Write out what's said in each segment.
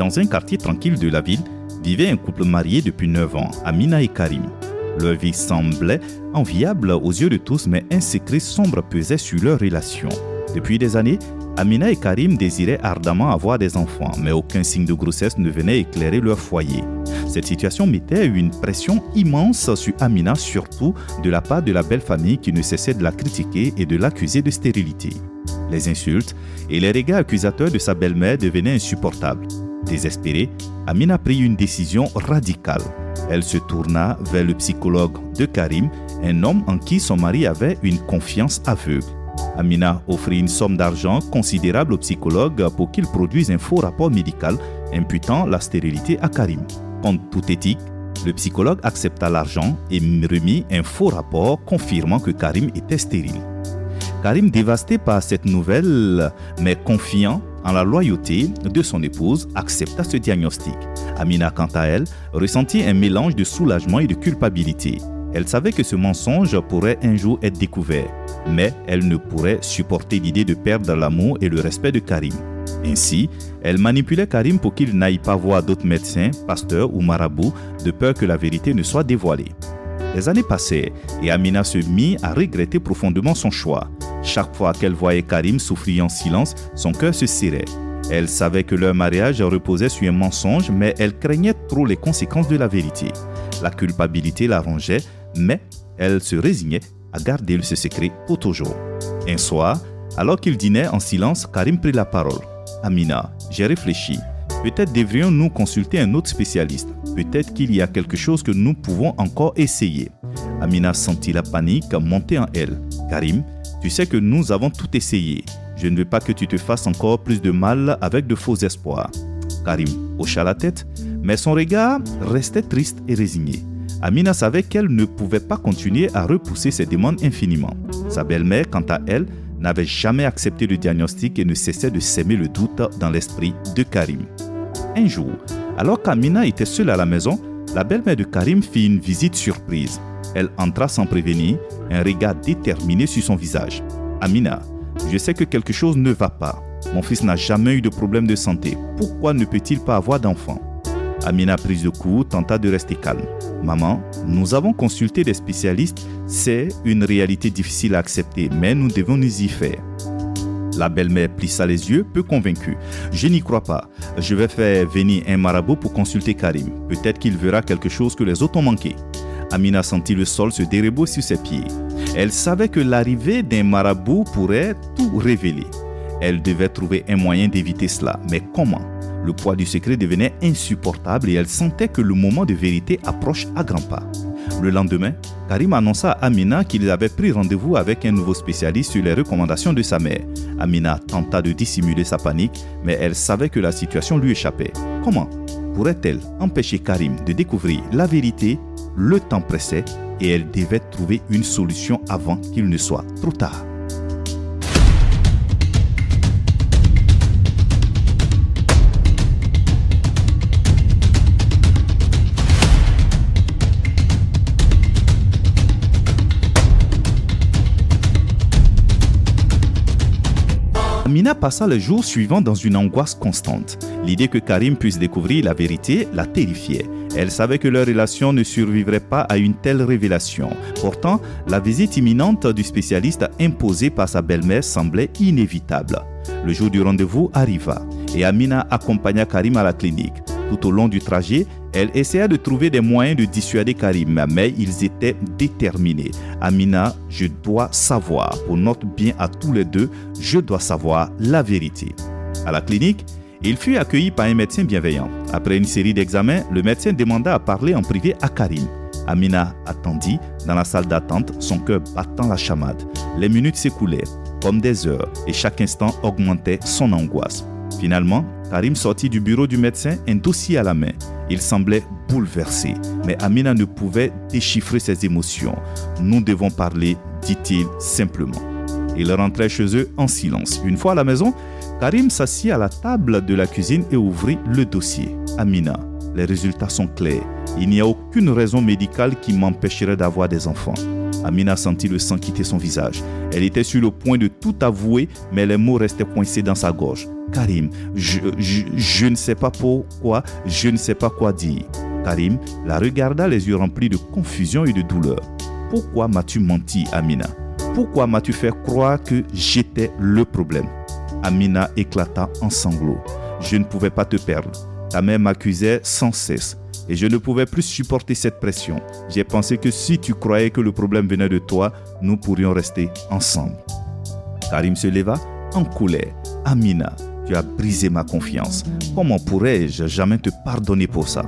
Dans un quartier tranquille de la ville, vivait un couple marié depuis 9 ans, Amina et Karim. Leur vie semblait enviable aux yeux de tous, mais un secret sombre pesait sur leur relation. Depuis des années, Amina et Karim désiraient ardemment avoir des enfants, mais aucun signe de grossesse ne venait éclairer leur foyer. Cette situation mettait une pression immense sur Amina, surtout de la part de la belle famille qui ne cessait de la critiquer et de l'accuser de stérilité. Les insultes et les regards accusateurs de sa belle-mère devenaient insupportables. Désespérée, Amina prit une décision radicale. Elle se tourna vers le psychologue de Karim, un homme en qui son mari avait une confiance aveugle. Amina offrit une somme d'argent considérable au psychologue pour qu'il produise un faux rapport médical imputant la stérilité à Karim. Contre toute éthique, le psychologue accepta l'argent et remit un faux rapport confirmant que Karim était stérile. Karim, dévasté par cette nouvelle, mais confiant en la loyauté de son épouse, accepta ce diagnostic. Amina, quant à elle, ressentit un mélange de soulagement et de culpabilité. Elle savait que ce mensonge pourrait un jour être découvert, mais elle ne pourrait supporter l'idée de perdre l'amour et le respect de Karim. Ainsi, elle manipulait Karim pour qu'il n'aille pas voir d'autres médecins, pasteurs ou marabouts, de peur que la vérité ne soit dévoilée. Les années passèrent et Amina se mit à regretter profondément son choix. Chaque fois qu'elle voyait Karim souffrir en silence, son cœur se serrait. Elle savait que leur mariage reposait sur un mensonge, mais elle craignait trop les conséquences de la vérité. La culpabilité la rongeait, mais elle se résignait à garder ce secret pour toujours. Un soir, alors qu'ils dînaient en silence, Karim prit la parole. « Amina, j'ai réfléchi. Peut-être devrions-nous consulter un autre spécialiste. Peut-être qu'il y a quelque chose que nous pouvons encore essayer. » Amina sentit la panique monter en elle. « Karim, tu sais que nous avons tout essayé. Je ne veux pas que tu te fasses encore plus de mal avec de faux espoirs. » Karim hocha la tête, mais son regard restait triste et résigné. Amina savait qu'elle ne pouvait pas continuer à repousser ses demandes infiniment. Sa belle-mère, quant à elle, n'avait jamais accepté le diagnostic et ne cessait de s'aimer le doute dans l'esprit de Karim. Un jour, alors qu'Amina était seule à la maison, la belle-mère de Karim fit une visite surprise. Elle entra sans prévenir, un regard déterminé sur son visage. « Amina, je sais que quelque chose ne va pas. Mon fils n'a jamais eu de problème de santé. Pourquoi ne peut-il pas avoir d'enfant ?» Amina, prise de court, tenta de rester calme. « Maman, nous avons consulté des spécialistes. C'est une réalité difficile à accepter, mais nous devons nous y faire. » La belle-mère plissa les yeux, peu convaincue. « Je n'y crois pas. Je vais faire venir un marabout pour consulter Karim. Peut-être qu'il verra quelque chose que les autres ont manqué. » Amina sentit le sol se dérober sur ses pieds. Elle savait que l'arrivée d'un marabout pourrait tout révéler. Elle devait trouver un moyen d'éviter cela. Mais comment ? Le poids du secret devenait insupportable et elle sentait que le moment de vérité approche à grands pas. Le lendemain, Karim annonça à Amina qu'il avait pris rendez-vous avec un nouveau spécialiste sur les recommandations de sa mère. Amina tenta de dissimuler sa panique, mais elle savait que la situation lui échappait. Comment pourrait-elle empêcher Karim de découvrir la vérité ? Le temps pressait et elle devait trouver une solution avant qu'il ne soit trop tard. Amina passa le jour suivant dans une angoisse constante. L'idée que Karim puisse découvrir la vérité la terrifiait. Elle savait que leur relation ne survivrait pas à une telle révélation. Pourtant, la visite imminente du spécialiste imposée par sa belle-mère semblait inévitable. Le jour du rendez-vous arriva et Amina accompagna Karim à la clinique. Tout au long du trajet, elle essaya de trouver des moyens de dissuader Karim, mais ils étaient déterminés. « Amina, je dois savoir, pour notre bien à tous les deux, je dois savoir la vérité. » À la clinique, il fut accueilli par un médecin bienveillant. Après une série d'examens, le médecin demanda à parler en privé à Karim. Amina attendit dans la salle d'attente, son cœur battant la chamade. Les minutes s'écoulaient comme des heures et chaque instant augmentait son angoisse. Finalement, Karim sortit du bureau du médecin, un dossier à la main. Il semblait bouleversé, mais Amina ne pouvait déchiffrer ses émotions. « Nous devons parler », dit-il simplement. Ils rentrèrent chez eux en silence. Une fois à la maison, Karim s'assit à la table de la cuisine et ouvrit le dossier. « Amina, les résultats sont clairs. Il n'y a aucune raison médicale qui m'empêcherait d'avoir des enfants. » Amina sentit le sang quitter son visage. Elle était sur le point de tout avouer, mais les mots restaient coincés dans sa gorge. Karim, je ne sais pas pourquoi, je ne sais pas quoi dire. Karim la regarda les yeux remplis de confusion et de douleur. Pourquoi m'as-tu menti, Amina? Pourquoi m'as-tu fait croire que j'étais le problème? Amina éclata en sanglots. Je ne pouvais pas te perdre. Ta mère m'accusait sans cesse et je ne pouvais plus supporter cette pression. J'ai pensé que si tu croyais que le problème venait de toi, nous pourrions rester ensemble. Karim se leva en colère. Amina, tu as brisé ma confiance. Comment pourrais-je jamais te pardonner pour ça?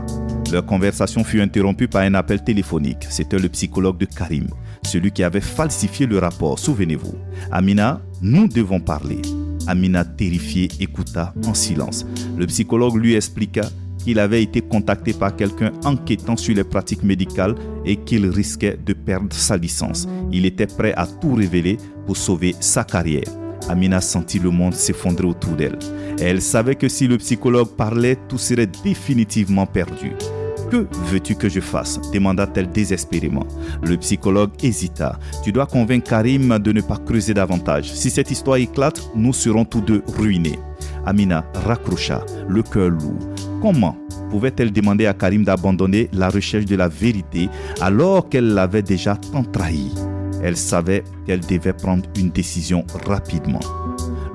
Leur conversation fut interrompue par un appel téléphonique. C'était le psychologue de Karim, celui qui avait falsifié le rapport, souvenez-vous. Amina, nous devons parler. Amina, terrifiée, écouta en silence. Le psychologue lui expliqua qu'il avait été contacté par quelqu'un enquêtant sur les pratiques médicales et qu'il risquait de perdre sa licence. Il était prêt à tout révéler pour sauver sa carrière. Amina sentit le monde s'effondrer autour d'elle. Elle savait que si le psychologue parlait, tout serait définitivement perdu. « Que veux-tu que je fasse ?» demanda-t-elle désespérément. Le psychologue hésita. « Tu dois convaincre Karim de ne pas creuser davantage. Si cette histoire éclate, nous serons tous deux ruinés. » Amina raccrocha, le cœur lourd. Comment pouvait-elle demander à Karim d'abandonner la recherche de la vérité alors qu'elle l'avait déjà tant trahi? Elle savait qu'elle devait prendre une décision rapidement.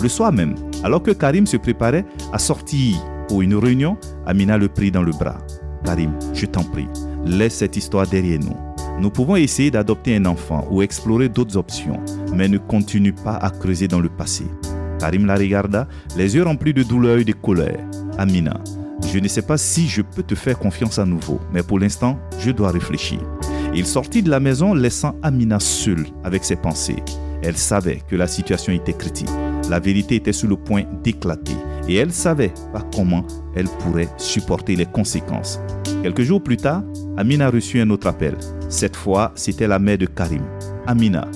Le soir même, alors que Karim se préparait à sortir pour une réunion, Amina le prit dans le bras. « Karim, je t'en prie, laisse cette histoire derrière nous. Nous pouvons essayer d'adopter un enfant ou explorer d'autres options, mais ne continue pas à creuser dans le passé. » Karim la regarda, les yeux remplis de douleur et de colère. « Amina, je ne sais pas si je peux te faire confiance à nouveau, mais pour l'instant, je dois réfléchir. » Il sortit de la maison, laissant Amina seule avec ses pensées. Elle savait que la situation était critique. La vérité était sur le point d'éclater et elle savait pas comment elle pourrait supporter les conséquences. Quelques jours plus tard, Amina reçut un autre appel. Cette fois, c'était la mère de Karim. « Amina,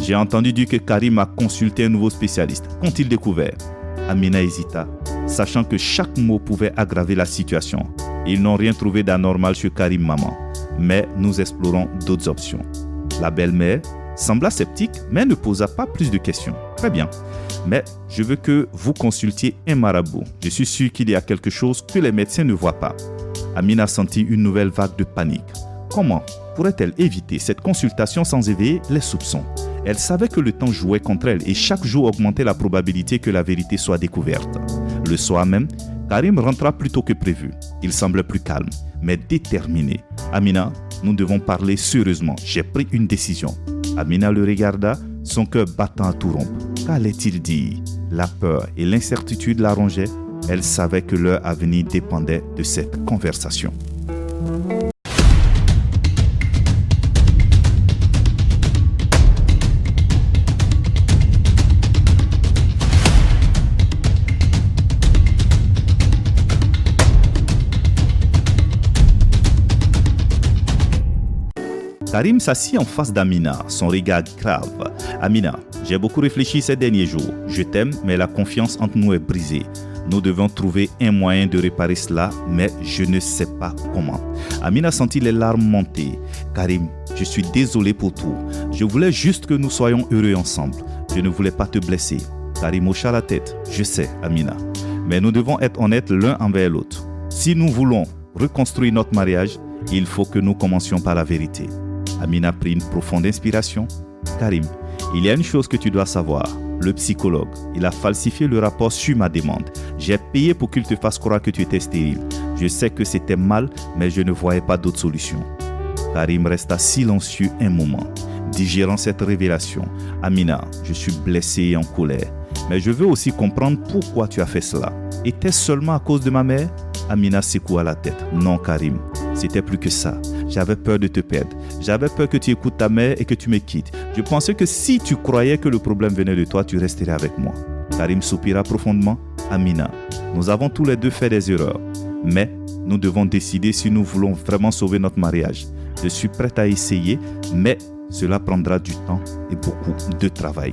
j'ai entendu dire que Karim a consulté un nouveau spécialiste. Qu'ont-ils découvert ?» Amina hésita, sachant que chaque mot pouvait aggraver la situation. Ils n'ont rien trouvé d'anormal chez Karim, maman. Mais nous explorons d'autres options. La belle-mère sembla sceptique, mais ne posa pas plus de questions. Très bien, mais je veux que vous consultiez un marabout. Je suis sûr qu'il y a quelque chose que les médecins ne voient pas. Amina sentit une nouvelle vague de panique. Comment pourrait-elle éviter cette consultation sans éveiller les soupçons? Elle savait que le temps jouait contre elle et chaque jour augmentait la probabilité que la vérité soit découverte. Le soir même, Karim rentra plus tôt que prévu. Il semblait plus calme, mais déterminé. « Amina, nous devons parler sérieusement. J'ai pris une décision. » Amina le regarda, son cœur battant à tout rompre. Qu'allait-il dire? La peur et l'incertitude la rongeaient. Elle savait que leur avenir dépendait de cette conversation. Karim s'assit en face d'Amina, son regard grave. « Amina, j'ai beaucoup réfléchi ces derniers jours. Je t'aime, mais la confiance entre nous est brisée. Nous devons trouver un moyen de réparer cela, mais je ne sais pas comment. » Amina sentit les larmes monter. « Karim, je suis désolé pour tout. Je voulais juste que nous soyons heureux ensemble. Je ne voulais pas te blesser. » Karim hocha la tête. « Je sais, Amina. Mais nous devons être honnêtes l'un envers l'autre. Si nous voulons reconstruire notre mariage, il faut que nous commencions par la vérité. » Amina prit une profonde inspiration. « Karim, il y a une chose que tu dois savoir. Le psychologue, il a falsifié le rapport sur ma demande. J'ai payé pour qu'il te fasse croire que tu étais stérile. Je sais que c'était mal, mais je ne voyais pas d'autre solution. » Karim resta silencieux un moment, digérant cette révélation. « Amina, je suis blessé et en colère, mais je veux aussi comprendre pourquoi tu as fait cela. Était-ce seulement à cause de ma mère ?» Amina secoua la tête. « Non, Karim, c'était plus que ça. J'avais peur de te perdre. J'avais peur que tu écoutes ta mère et que tu me quittes. Je pensais que si tu croyais que le problème venait de toi, tu resterais avec moi. » Karim soupira profondément. « Amina, nous avons tous les deux fait des erreurs. Mais nous devons décider si nous voulons vraiment sauver notre mariage. Je suis prête à essayer, mais cela prendra du temps et beaucoup de travail. »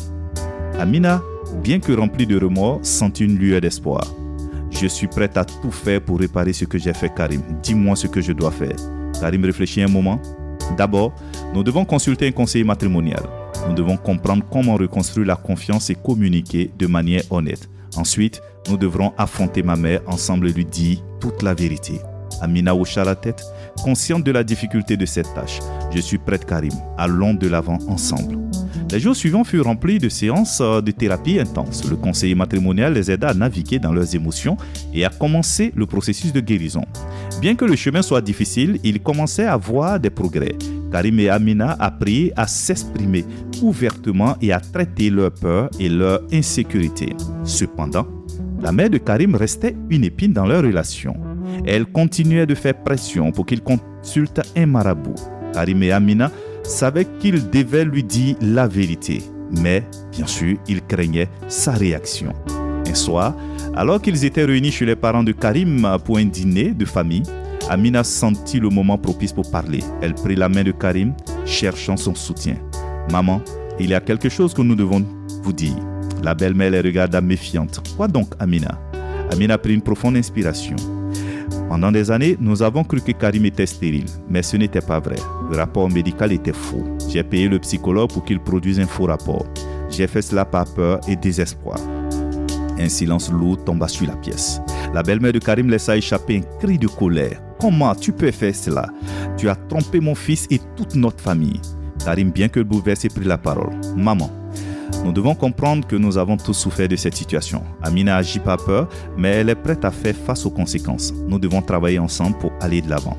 Amina, bien que remplie de remords, sentit une lueur d'espoir. « Je suis prête à tout faire pour réparer ce que j'ai fait, Karim. Dis-moi ce que je dois faire. » Karim réfléchit un moment. « D'abord, Nous devons consulter un conseiller matrimonial. Nous devons comprendre comment reconstruire la confiance et communiquer de manière honnête. Ensuite, nous devrons affronter ma mère ensemble et lui dire toute la vérité. Amina hocha la tête, consciente de la difficulté de cette tâche. Je suis prête, Karim. Allons de l'avant ensemble. Les jours suivants furent remplis de séances de thérapie intenses. Le conseiller matrimonial les aida à naviguer dans leurs émotions et à commencer le processus de guérison. Bien que le chemin soit difficile, ils commençaient à voir des progrès. Karim et Amina apprirent à s'exprimer ouvertement et à traiter leurs peurs et leurs insécurités. Cependant, la mère de Karim restait une épine dans leur relation. Elle continuait de faire pression pour qu'il consulte un marabout. Karim et Amina savaient qu'ils devaient lui dire la vérité, mais bien sûr, ils craignaient sa réaction. Un soir, alors qu'ils étaient réunis chez les parents de Karim pour un dîner de famille, Amina sentit le moment propice pour parler. Elle prit la main de Karim, cherchant son soutien. « Maman, il y a quelque chose que nous devons vous dire. » La belle-mère les regarda méfiante. « Quoi donc, Amina ?» Amina prit une profonde inspiration. Pendant des années, nous avons cru que Karim était stérile, mais ce n'était pas vrai. Le rapport médical était faux. J'ai payé le psychologue pour qu'il produise un faux rapport. J'ai fait cela par peur et désespoir. Un silence lourd tomba sur la pièce. La belle-mère de Karim laissa échapper un cri de colère. « Comment tu peux faire cela? Tu as trompé mon fils et toute notre famille. » Karim, bien que bouleversé, prit la parole. « Maman, nous devons comprendre que nous avons tous souffert de cette situation. Amina agit par peur, mais elle est prête à faire face aux conséquences. Nous devons travailler ensemble pour aller de l'avant. »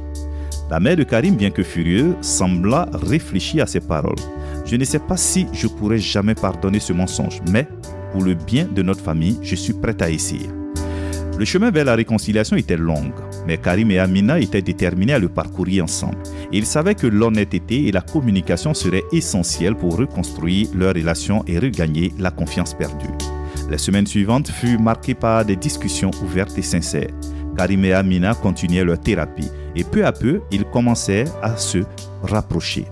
La mère de Karim, bien que furieuse, sembla réfléchir à ces paroles. « Je ne sais pas si je pourrai jamais pardonner ce mensonge, mais pour le bien de notre famille, je suis prête à essayer. » Le chemin vers la réconciliation était long, mais Karim et Amina étaient déterminés à le parcourir ensemble. Ils savaient que l'honnêteté et la communication seraient essentielles pour reconstruire leur relation et regagner la confiance perdue. Les semaines suivantes furent marquées par des discussions ouvertes et sincères. Karim et Amina continuaient leur thérapie et peu à peu, ils commencèrent à se rapprocher.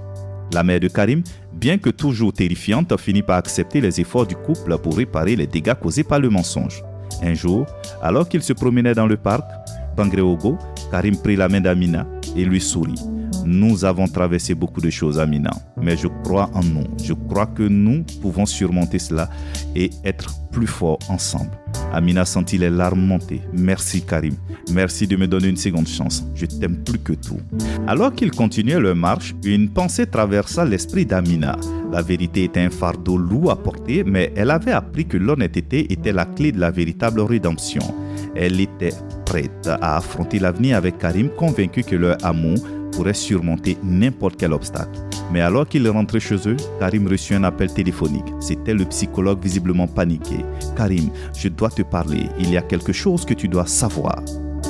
La mère de Karim, bien que toujours terrifiante, finit par accepter les efforts du couple pour réparer les dégâts causés par le mensonge. Un jour, alors qu'il se promenait dans le parc, Bangréogo, Karim prit la main d'Amina et lui sourit. « Nous avons traversé beaucoup de choses, Amina, mais je crois en nous. Je crois que nous pouvons surmonter cela et être plus forts ensemble. » Amina sentit les larmes monter. « Merci, Karim. Merci de me donner une seconde chance. Je t'aime plus que tout. » Alors qu'ils continuaient leur marche, une pensée traversa l'esprit d'Amina. La vérité était un fardeau lourd à porter, mais elle avait appris que l'honnêteté était la clé de la véritable rédemption. Elle était prête à affronter l'avenir avec Karim, convaincue que leur amour pourrait surmonter n'importe quel obstacle. Mais alors qu'ils rentraient chez eux, Karim reçut un appel téléphonique. C'était le psychologue visiblement paniqué. « Karim, je dois te parler. Il y a quelque chose que tu dois savoir. »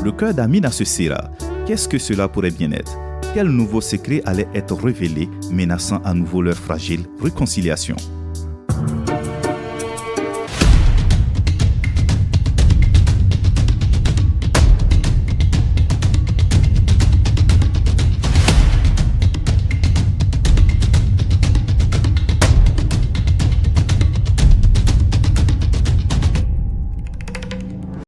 Le cœur d'Amina se serra. Qu'est-ce que cela pourrait bien être? Quel nouveau secret allait être révélé, menaçant à nouveau leur fragile réconciliation?